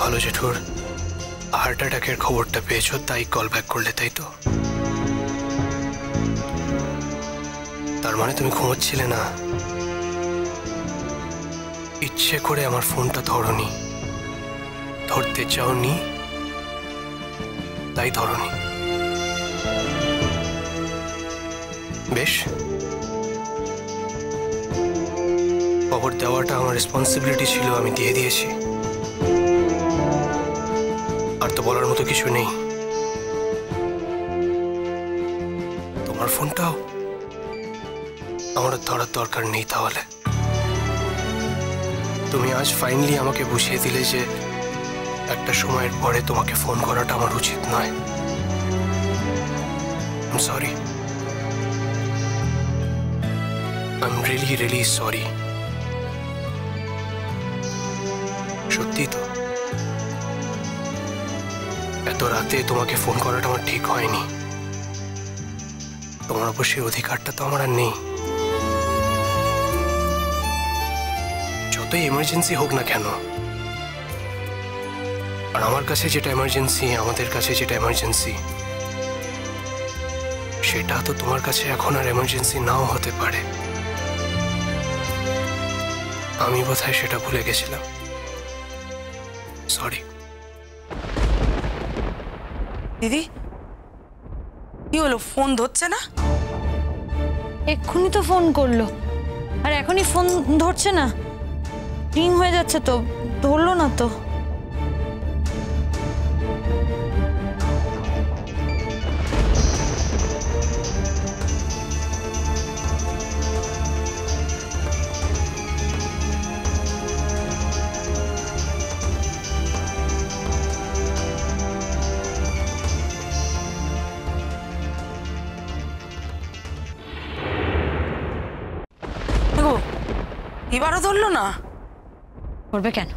ভালো জেঠুর হার্ট অ্যাটাকের খবরটা পেয়েছো তাই কল ব্যাক করলে, তাই তো? তার মানে তুমি ঘুমোচ্ছিলে না, ইচ্ছে করে আমার ফোনটা ধরোনি, ধরতে চাওনি তাই ধরোনি। বেশ, খবর দেওয়াটা আমার রেসপন্সিবিলিটি ছিল, আমি দিয়ে দিয়েছি। আর তো বলার মতো কিছু নেই। তোমার ফোনটাও আমার ধরার দরকার নেই। তাহলে তুমি আজ ফাইনালি আমাকে বুঝিয়ে দিলে যে একটা সময়ের পরে তোমাকে ফোন করাটা আমার উচিত নয়। I am sorry, I am really really sorry. সত্যি তো, এত রাতে তোমাকে ফোন করাটা আমার ঠিক হয়নি। তোমার অবশ্যই অধিকারটা তো আমার আর নেই। যতই এমার্জেন্সি হোক না কেন, আর আমার কাছে যেটা এমার্জেন্সি, আমাদের কাছে যেটা এমার্জেন্সি, সেটা তো তোমার কাছে এখন আর এমার্জেন্সি নাও হতে পারে। আমি বোধহয় সেটা ভুলে গেছিলাম। সরি। দিদি, কি হলো? ফোন ধরছে না? এক্ষুনি তো ফোন করলো, আর এখনই ফোন ধরছে না। রিং হয়ে যাচ্ছে তো, ধরলো না তো। এবারও ধরলো না? করবে কেন?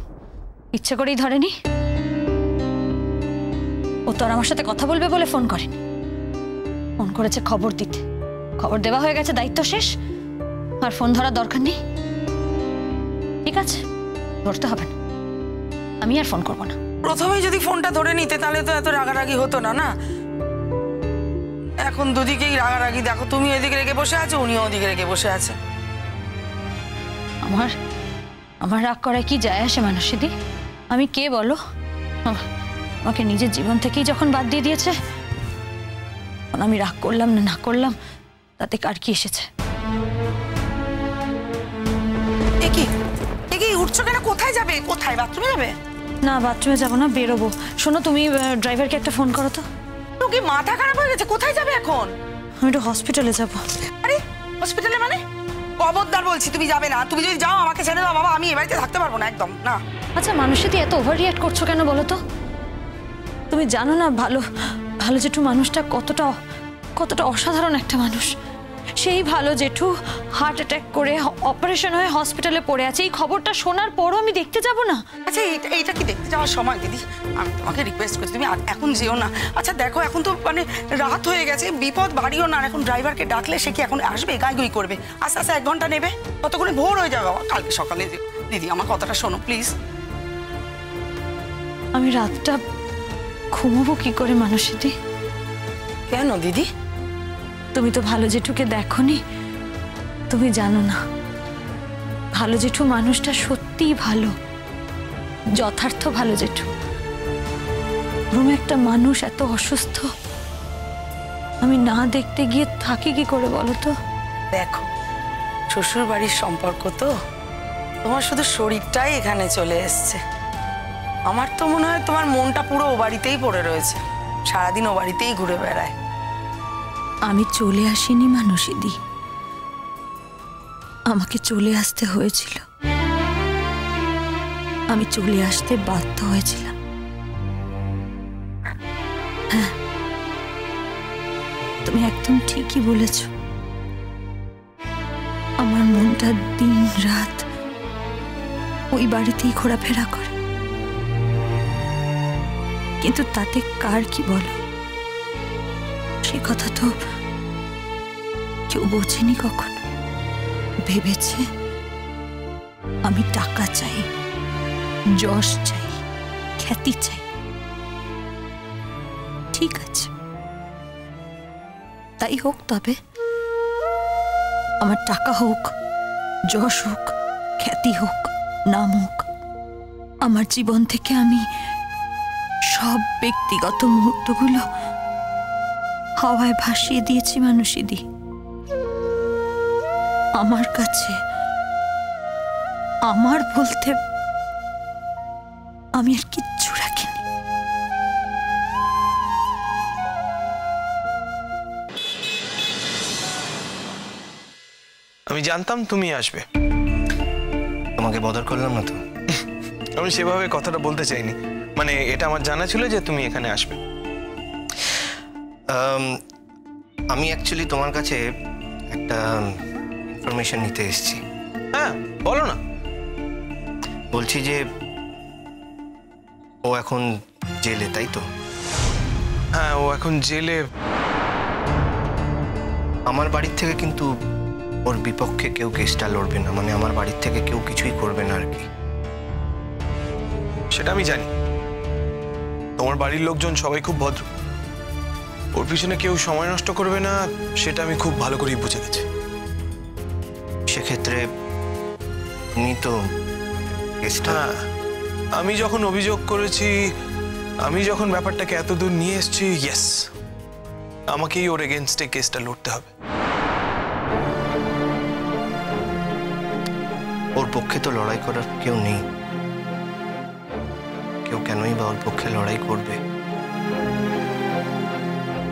ইচ্ছে করেই ধরেনি। ও তো আর আমার সাথে কথা বলবে বলে ফোন করেনি, ফোন করেছে খবর দিতে। খবর দেওয়া হয়ে গেছে, দায়িত্ব শেষ, আর ফোন ধরার দরকার নেই। ঠিক আছে, ধরতে হবে না, আমি আর ফোন করবো না। প্রথমেই যদি ফোনটা ধরে নিতে তাহলে তো এত রাগারাগি হতো না। না, এখন দুদিকেই রাগারাগি। দেখো, তুমি এদিকে রেগে বসে আছো, উনিও ওদিকে রেগে বসে আছে। আমার রাগ করায় কি যায় আসে মানুষদি? আমি কে বলো? আমাকে নিজের জীবন থেকেই যখন বাদ দিয়ে দিয়েছে, তখন আমি রাগ করলাম না করলাম তাতে কার কি এসেছে? কি উঠছো কেন? কোথায় যাবে? কোথায়? বাথরুমে যাবে? না, বাথরুমে যাবো না, বেরোবো। শোনো, তুমি ড্রাইভারকে একটা ফোন করো তো। তো কি মাথা খারাপ হয়ে গেছে? কোথায় যাবে এখন? আমি একটু হসপিটালে যাবো। আরে হসপিটালে মানে? খবরদার বলছি, তুমি যাবে না। তুমি যদি যাও আমাকে ছেড়ে দাও বাবা, আমি এ বাড়িতে থাকতে পারবো না, একদম না। আচ্ছা, মানুষেরই এত ওভার রিয়াক্ট করছো কেন বলো তো? তুমি জানো না ভালো জেঠু মানুষটা কতটা অসাধারণ একটা মানুষ। সেই ভালো জেঠু হার্ট অ্যাটাক করে অপারেশন হয়ে হসপিটালে পড়ে আছে। এই খবরটা শোনার পরও আমি দেখতে যাব না? আচ্ছা, এইটা কি দেখতে যাওয়ার সময়? দিদি, আমি তোমাকে রিকোয়েস্ট করছি, তুমি এখন যেও না। আচ্ছা দেখো, এখন তো মানে রাত হয়ে গেছে, বিপদ বাড়িও না। এখন ড্রাইভারকে ডাকলে সে কি এখন আসবে? গাইগুই করবে। আস্তে আস্তে 1 ঘন্টা নেবে, ততক্ষণে ভোর হয়ে যাবে বাবা। কালকে সকালে যেও। দিদি, আমার কথাটা শোনো প্লিজ। আমি রাতটা ঘুমাবো কি করে মানুষদি? কেন দিদি? তুমি তো ভালো জেঠুকে দেখোনি, তুমি জানো না। ভালো জেঠু মানুষটা সত্যিই ভালো, যথার্থ ভালো জেঠু। রুমে একটা মানুষ এত অসুস্থ, আমি না দেখতে গিয়ে থাকি কি করে বলো তো? দেখো, শ্বশুর বাড়ির সম্পর্ক তো, তোমার শুধু শরীরটাই এখানে চলে এসছে। আমার তো মনে হয় তোমার মনটা পুরো ও বাড়িতেই পড়ে রয়েছে, সারাদিন ও বাড়িতেই ঘুরে বেড়ায়। আমি চলে আসিনি মানুষদি, আমাকে চলে আসতে হয়েছিল। আমি চলে আসতে বাধ্য হয়েছিলাম। হ্যাঁ, তুমি একদম ঠিকই বলেছ। আমার মনটা দিন রাত ওই বাড়িতেই ঘোরাফেরা করে, কিন্তু তাতে কার কি বলো? সে কথা তো কেউ বোঝেনি কখনো। ভেবেছে আমি টাকা চাই, যশ চাই, খ্যাতি চাই। ঠিক আছে, তাই হোক। তবে আমার টাকা হোক, যশ হোক, খ্যাতি হোক, নাম হোক, আমার জীবন থেকে আমি সব ব্যক্তিগত মুহূর্তগুলো হাওয়ায় ভাসিয়ে দিয়েছি মানুষই। আমার কাছে আমার বলতে আমি আর কিচ্ছু রাখিনি। আমি জানতাম তুমি আসবে। তোমাকে বদর করলাম না তো? আমি সেভাবে কথাটা বলতে চাইনি, মানে এটা আমার জানা ছিল যে তুমি এখানে আসবে। আমি অ্যাকচুয়ালি তোমার কাছে একটা ইনফরমেশন নিতে এসেছি। হ্যাঁ বলো না। বলছি যে ও এখন জেলে, তাই তো? হ্যাঁ, ও এখন জেলে। আমার বাড়ির থেকে কিন্তু ওর বিপক্ষে কেউ কেসটা লড়বে না, মানে আমার বাড়ির থেকে কেউ কিছুই করবে না আর কি। সেটা আমি জানি, তোমার বাড়ির লোকজন সবাই খুব ভদ্র, ওর পিছনে কেউ সময় নষ্ট করবে না, সেটা আমি খুব ভালো করেই বুঝে গেছি। সেক্ষেত্রে তুমি তো কেসটা... হ্যাঁ, আমি যখন অভিযোগ করেছি, আমি যখন ব্যাপারটাকে এত দূর নিয়ে এসেছি, ইয়েস, আমাকেই ওর এগেনস্টে কেসটা লড়তে হবে। ওর পক্ষে তো লড়াই করার কেউ নেই, কেউ কেনই বা ওর পক্ষে লড়াই করবে?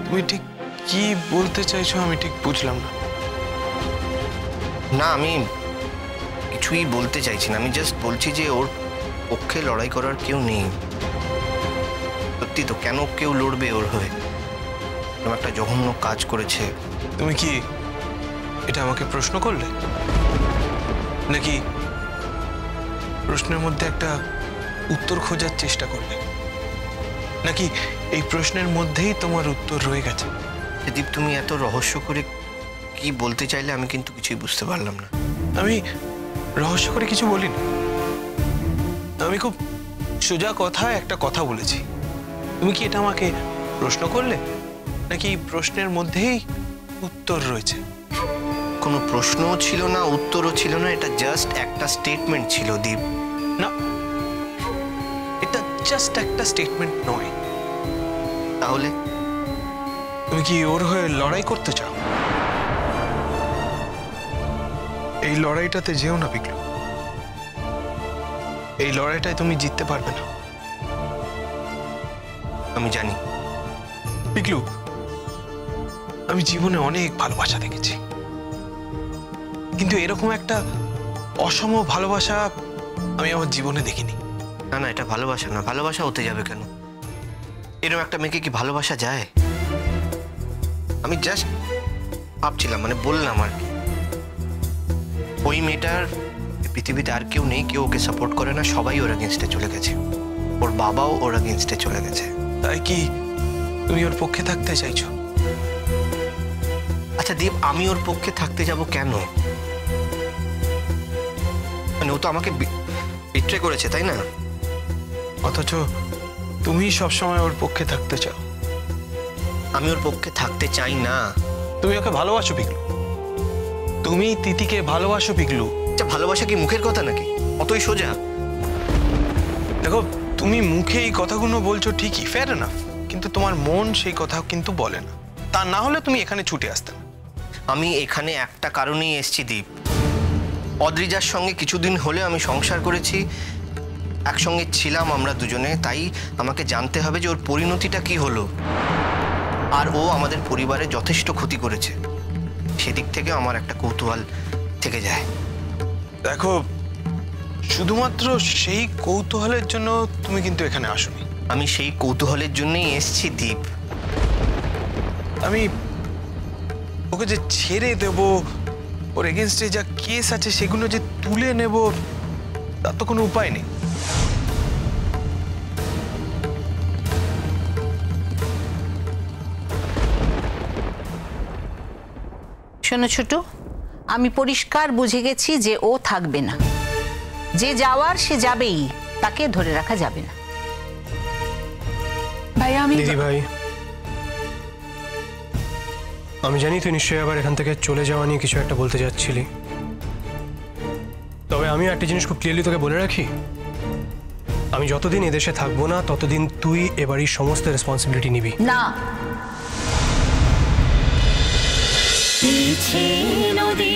তুমি ঠিক কি বলতে চাইছো আমি ঠিক বুঝলাম না। না, আমি কিছুই বলতে চাইছি না, আমি জাস্ট বলছি যে ওর পক্ষে লড়াই করার কেউ নেই। সত্যি তো, কেন কেউ লড়বে ওর হয়ে? এরকম একটা জঘন্য কাজ করেছে। তুমি কি এটা আমাকে প্রশ্ন করলে, নাকি প্রশ্নের মধ্যে একটা উত্তর খোঁজার চেষ্টা করলে, নাকি এই প্রশ্নের মধ্যেই তোমার উত্তর রয়ে গেছে? দীপ, তুমি এত রহস্য করে কি বলতে চাইলে আমি কিন্তু কিছুই বুঝতে পারলাম না। আমি রহস্য করে কিছু বলিনি, আমি খুব সোজা কথায় একটা কথা বলেছি। তুমি কি এটা আমাকে প্রশ্ন করলে, নাকি প্রশ্নের মধ্যেই উত্তর রয়েছে? কোনো প্রশ্নও ছিল না, উত্তরও ছিল না, এটা জাস্ট একটা স্টেটমেন্ট ছিল দীপ। না, এটা জাস্ট একটা স্টেটমেন্ট নয়। তাহলে তুমি কি ওর হয়ে লড়াই করতে চাও? এই লড়াইটাতে যেও না পিকলু, এই লড়াইটায় তুমি জিততে পারবে না। আমি জানি পিকলু, আমি জীবনে অনেক ভালোবাসা দেখেছি, কিন্তু এরকম একটা অসম ভালোবাসা আমি আমার জীবনে দেখিনি। না না, এটা ভালোবাসা না। ভালোবাসা হতে যাবে কেন? এরকম একটা মেয়েকে কি ভালোবাসা যায়? আমি জাস্ট ভাবছিলাম, মানে বললাম আর কি। ওই মেয়েটার পৃথিবীতে আর কেউ নেই, কেউ ওকে সাপোর্ট করে না, সবাই ওর এগেনস্টে চলে গেছে, ওর বাবাও ওর এগেনস্টে চলে গেছে। তাই কি তুমি ওর পক্ষে থাকতে চাইছো? আচ্ছা দীপ, আমি ওর পক্ষে থাকতে যাব কেন? মানে ও তো আমাকে বিট্রে করেছে, তাই না? অথচ তুমি সবসময় ওর পক্ষে থাকতে চাও। আমি ওর পক্ষে থাকতে চাই না। তুমি ওকে ভালোবাসো পিকলু, তুমি তিতিকে ভালোবাসো পিকলু। আচ্ছা, ভালোবাসা কি মুখের কথা নাকি? অতই সোজা? দেখো, তুমি মুখে এই কথাগুলো বলছো ঠিকই, ফেয়ার এনাফ, কিন্তু তোমার মন সেই কথা কিন্তু বলে না। তা না হলে তুমি এখানে ছুটে আসতে না। আমি এখানে একটা কারণেই এসেছি দীপ। অদ্রিজার সঙ্গে কিছুদিন হলে আমি সংসার করেছি, একসঙ্গে ছিলাম আমরা দুজনে, তাই আমাকে জানতে হবে যে ওর পরিণতিটা কি হলো। আর ও আমাদের পরিবারে যথেষ্ট ক্ষতি করেছে, সেদিক থেকে আমার একটা কৌতূহল থেকে যায়। দেখো, শুধুমাত্র সেই কৌতূহলের জন্য তুমি কিন্তু এখানে আসোনি। আমি সেই কৌতূহলের জন্যই এসেছি দীপ। আমি ওকে যে ছেড়ে দেব, ওর এগেনস্টে যা কেস আছে সেগুলো যে তুলে নেব, তার তো কোনো উপায় নেই। শোনো ছোট, আমি পরিষ্কার বুঝে গেছি যে ও থাকবে না। যে যাওয়ার সে যাবেই, তাকে ধরে রাখা যাবে না। ভাইয়া আমি দিদি ভাই, আমি জানি তুই নিশ্চয়ই আবার এখান থেকে চলে যাওয়া নিয়ে কিছু একটা বলতে যাচ্ছিলি, তবে আমি একটা জিনিস খুব ক্লিয়ারলি তোকে বলে রাখি, আমি যতদিন এদেশে থাকবো না ততদিন তুই এ বাড়ির সমস্ত রেসপন্সিবিলিটি নিবি। না, নদী